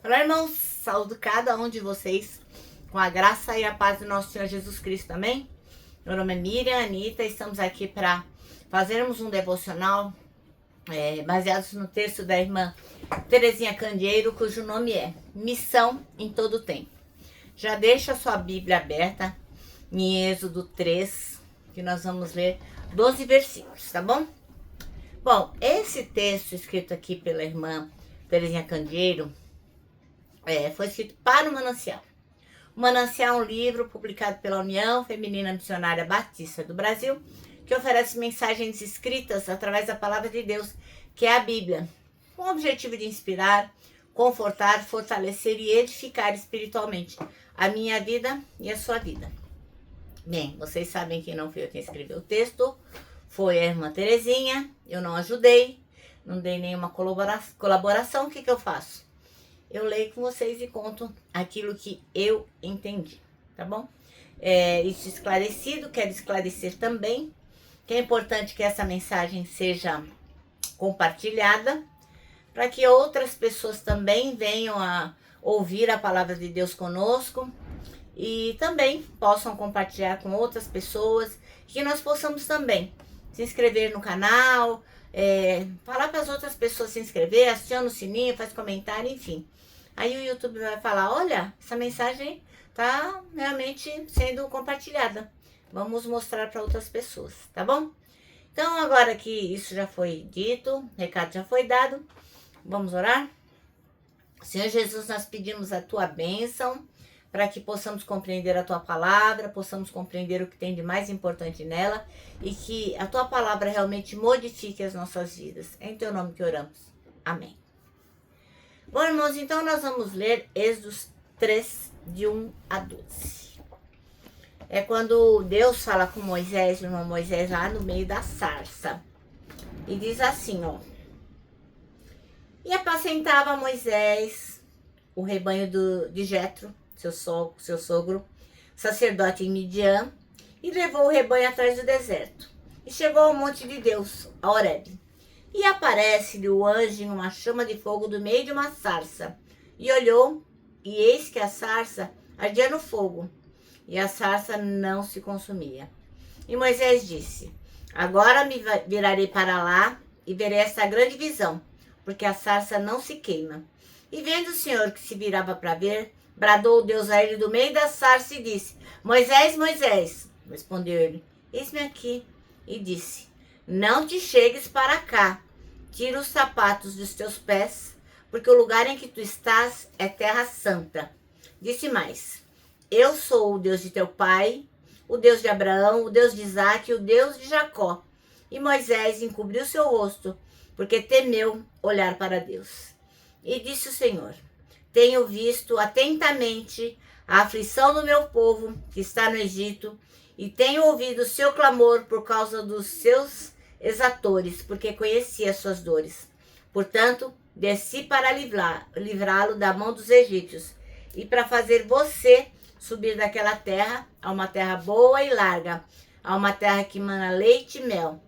Olá, irmãos, saúdo cada um de vocês com a graça e a paz do nosso Senhor Jesus Cristo, amém? Meu nome é Miriam Anitta, estamos aqui para fazermos um devocional baseado no texto da irmã Terezinha Candeeiro, cujo nome é Missão em Todo Tempo. Já deixa a sua Bíblia aberta em Êxodo 3, que nós vamos ler 12 versículos, tá bom? Bom, esse texto escrito aqui pela irmã Terezinha Candeeiro foi escrito para o Manancial. O Manancial é um livro publicado pela União Feminina Missionária Batista do Brasil, que oferece mensagens escritas através da Palavra de Deus, que é a Bíblia, com o objetivo de inspirar, confortar, fortalecer e edificar espiritualmente a minha vida e a sua vida. Bem, vocês sabem que não fui eu quem escreveu o texto, foi a irmã Terezinha, eu não ajudei, não dei nenhuma colaboração. O que eu faço? Eu leio com vocês e conto aquilo que eu entendi, tá bom? Isso esclarecido, quero esclarecer também que é importante que essa mensagem seja compartilhada para que outras pessoas também venham a ouvir a palavra de Deus conosco e também possam compartilhar com outras pessoas, que nós possamos também se inscrever no canal, falar para as outras pessoas se inscrever, aciona o sininho, faz comentário, enfim. Aí o YouTube vai falar, olha, essa mensagem tá realmente sendo compartilhada. Vamos mostrar para outras pessoas, tá bom? Então, agora que isso já foi dito, o recado já foi dado, vamos orar? Senhor Jesus, nós pedimos a tua bênção para que possamos compreender a tua palavra, possamos compreender o que tem de mais importante nela e que a tua palavra realmente modifique as nossas vidas. É em teu nome que oramos. Amém. Bom, irmãos, então nós vamos ler Êxodo 3, de 1 a 12. É quando Deus fala com Moisés, o irmão Moisés, lá no meio da sarça. E diz assim, ó. E apacentava Moisés o rebanho de Jetro, seu sogro, sacerdote em Midian, e levou o rebanho atrás do deserto. E chegou ao monte de Deus, a Horebe. E aparece-lhe o anjo em uma chama de fogo do meio de uma sarça. E olhou, e eis que a sarça ardia no fogo, e a sarça não se consumia. E Moisés disse, agora me virarei para lá, e verei essa grande visão, porque a sarça não se queima. E vendo o Senhor que se virava para ver, bradou Deus a ele do meio da sarça e disse, Moisés, Moisés. Respondeu ele, eis-me aqui. E disse, não te chegues para cá, tira os sapatos dos teus pés, porque o lugar em que tu estás é terra santa. Disse mais, eu sou o Deus de teu pai, o Deus de Abraão, o Deus de Isaque e o Deus de Jacó. E Moisés encobriu seu rosto, porque temeu olhar para Deus. E disse o Senhor, tenho visto atentamente a aflição do meu povo que está no Egito, e tenho ouvido o seu clamor por causa dos seus exatores, porque conhecia as suas dores. Portanto, desci para livrá-lo da mão dos egípcios, e para fazer você subir daquela terra a uma terra boa e larga, a uma terra que mana leite e mel,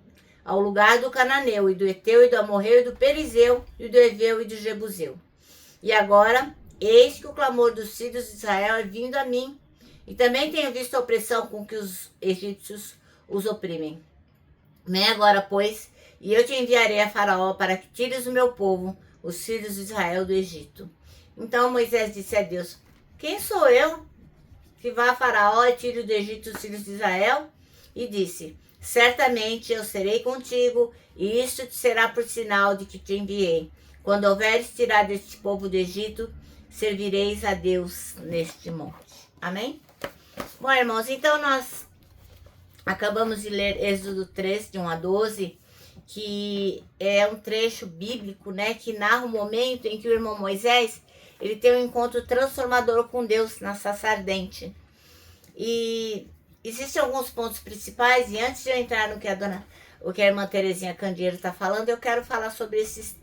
ao lugar do cananeu, e do Eteu, e do Amorreu, e do Perizeu, e do Eveu, e do Jebuseu. E agora, eis que o clamor dos filhos de Israel é vindo a mim, e também tenho visto a opressão com que os egípcios os oprimem. Vem agora, pois, e eu te enviarei a Faraó para que tires o meu povo, os filhos de Israel, do Egito. Então Moisés disse a Deus, quem sou eu que vá a Faraó e tire do Egito os filhos de Israel? E disse, certamente eu serei contigo, e isto te será por sinal de que te enviei. Quando houveres tirado este povo do Egito, servireis a Deus neste monte. Amém? Bom, irmãos, então nós acabamos de ler Êxodo 3, de 1 a 12, que é um trecho bíblico, né, que narra o momento em que o irmão Moisés, ele tem um encontro transformador com Deus na sarça ardente. E existem alguns pontos principais, e antes de eu entrar no que a irmã Terezinha Candeeiro está falando, eu quero falar sobre esses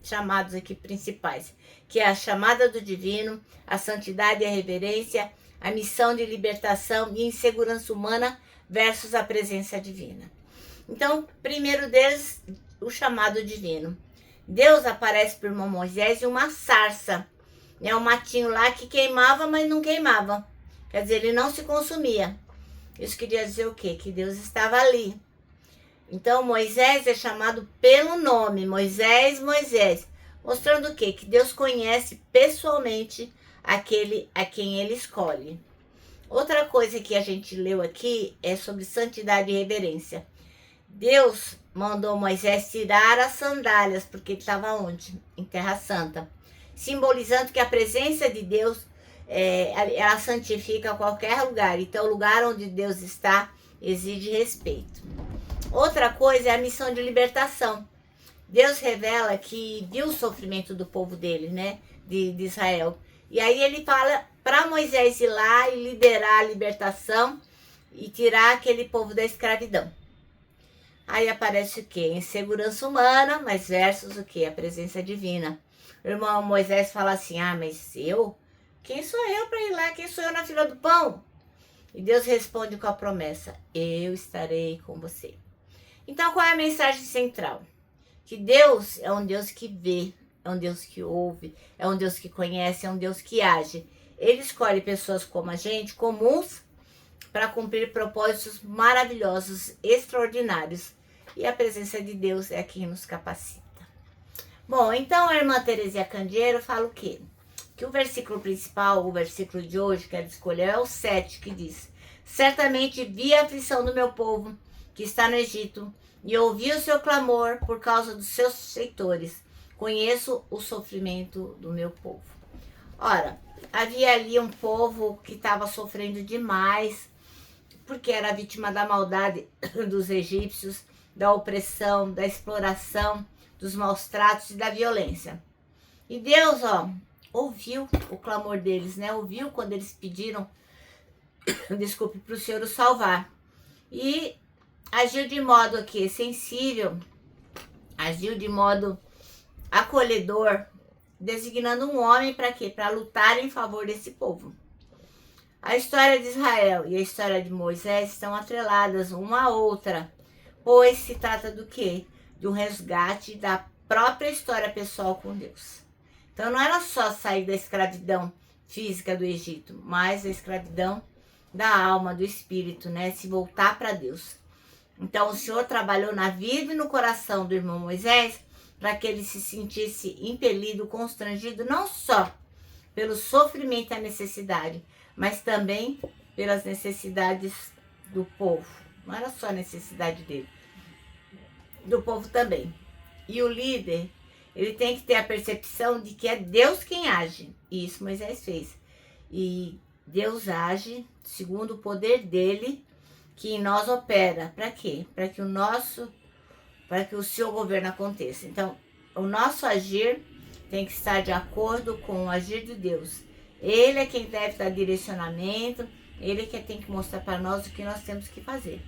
chamados aqui principais, que é a chamada do divino, a santidade e a reverência, a missão de libertação e insegurança humana versus a presença divina. Então, primeiro deles, o chamado divino. Deus aparece para o irmão Moisés em uma sarça, né, um matinho lá que queimava, mas não queimava. Quer dizer, ele não se consumia. Isso queria dizer o quê? Que Deus estava ali. Então, Moisés é chamado pelo nome, Moisés, Moisés. Mostrando o quê? Que Deus conhece pessoalmente aquele a quem ele escolhe. Outra coisa que a gente leu aqui é sobre santidade e reverência. Deus mandou Moisés tirar as sandálias, porque ele estava onde? Em Terra Santa. Simbolizando que a presença de Deus, ela santifica qualquer lugar. Então, o lugar onde Deus está exige respeito. Outra coisa é a missão de libertação. Deus revela que viu o sofrimento do povo dele, né? De Israel. E aí ele fala para Moisés ir lá e liderar a libertação e tirar aquele povo da escravidão. Aí aparece o quê? Insegurança humana, mas versus o quê? A presença divina. O irmão Moisés fala assim, mas eu? Quem sou eu para ir lá? Quem sou eu na fila do pão? E Deus responde com a promessa, eu estarei com você. Então qual é a mensagem central? Que Deus é um Deus que vê, é um Deus que ouve, é um Deus que conhece, é um Deus que age. Ele escolhe pessoas como a gente, comuns, para cumprir propósitos maravilhosos, extraordinários. E a presença de Deus é quem nos capacita. Bom, então a irmã Teresia Candeeiro fala o quê? Que o versículo principal, o versículo de hoje que ela escolheu é o 7, que diz: certamente vi a aflição do meu povo que está no Egito, e ouvi o seu clamor por causa dos seus feitores. Conheço o sofrimento do meu povo. Ora, havia ali um povo que estava sofrendo demais, porque era vítima da maldade dos egípcios, da opressão, da exploração, dos maus tratos e da violência. E Deus, ouviu o clamor deles, né? Ouviu quando eles pediram, desculpe, para o Senhor os salvar. E agiu de modo aqui sensível, agiu de modo acolhedor, designando um homem para quê? Para lutar em favor desse povo. A história de Israel e a história de Moisés estão atreladas uma à outra, pois se trata do quê? De um resgate da própria história pessoal com Deus. Então não era só sair da escravidão física do Egito, mas a escravidão da alma, do espírito, né? Se voltar para Deus. Então o Senhor trabalhou na vida e no coração do irmão Moisés para que ele se sentisse impelido, constrangido, não só pelo sofrimento e a necessidade, mas também pelas necessidades do povo. Não era só a necessidade dele, do povo também. E o líder, ele tem que ter a percepção de que é Deus quem age. E isso Moisés fez. E Deus age segundo o poder dele, que em nós opera. Para quê? Para que o seu governo aconteça. Então, o nosso agir tem que estar de acordo com o agir de Deus. Ele é quem deve dar direcionamento, ele é quem tem que mostrar para nós o que nós temos que fazer.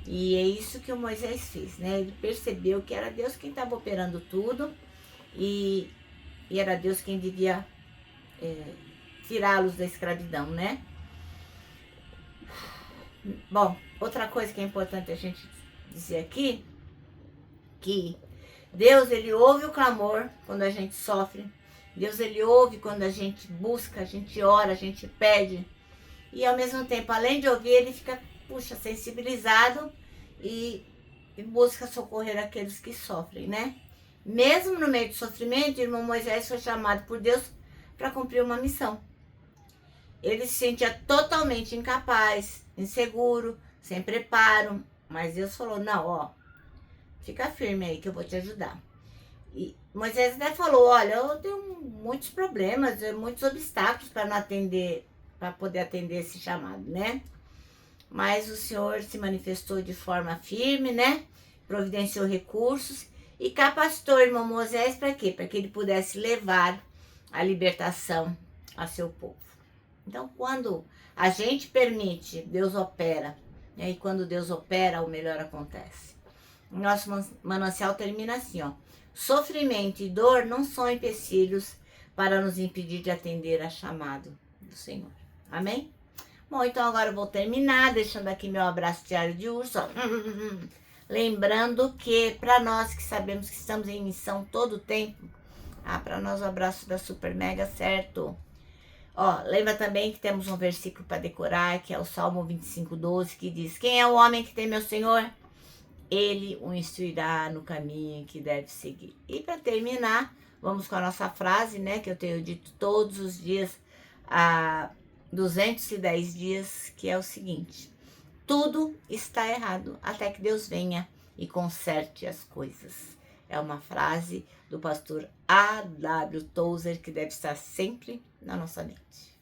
E é isso que o Moisés fez, né? Ele percebeu que era Deus quem estava operando tudo e era Deus quem devia tirá-los da escravidão, né? Bom, outra coisa que é importante a gente dizer aqui, que Deus, ele ouve o clamor quando a gente sofre. Deus, ele ouve quando a gente busca, a gente ora, a gente pede. E ao mesmo tempo, além de ouvir, ele fica, sensibilizado e busca socorrer aqueles que sofrem, né? Mesmo no meio do sofrimento, o irmão Moisés foi chamado por Deus para cumprir uma missão. Ele se sentia totalmente incapaz, inseguro, sem preparo, mas Deus falou, não, fica firme aí que eu vou te ajudar. E Moisés até falou, olha, eu tenho muitos problemas, muitos obstáculos para poder atender esse chamado, né? Mas o Senhor se manifestou de forma firme, né? Providenciou recursos e capacitou o irmão Moisés para quê? Para que ele pudesse levar a libertação a seu povo. Então, quando a gente permite, Deus opera, né? E quando Deus opera, o melhor acontece. O nosso manancial termina assim, sofrimento e dor não são empecilhos para nos impedir de atender a chamado do Senhor. Amém? Bom, então agora eu vou terminar, deixando aqui meu abraço diário de urso. Lembrando que para nós que sabemos que estamos em missão todo o tempo, Ah, para nós o abraço da super mega, certo? Ó, lembra também que temos um versículo para decorar, que é o Salmo 25:12, que diz: quem é o homem que tem meu Senhor? Ele o instruirá no caminho que deve seguir. E para terminar, vamos com a nossa frase, né, que eu tenho dito todos os dias há 210 dias, que é o seguinte: tudo está errado até que Deus venha e conserte as coisas. É uma frase do pastor A.W. Tozer que deve estar sempre na nossa mente.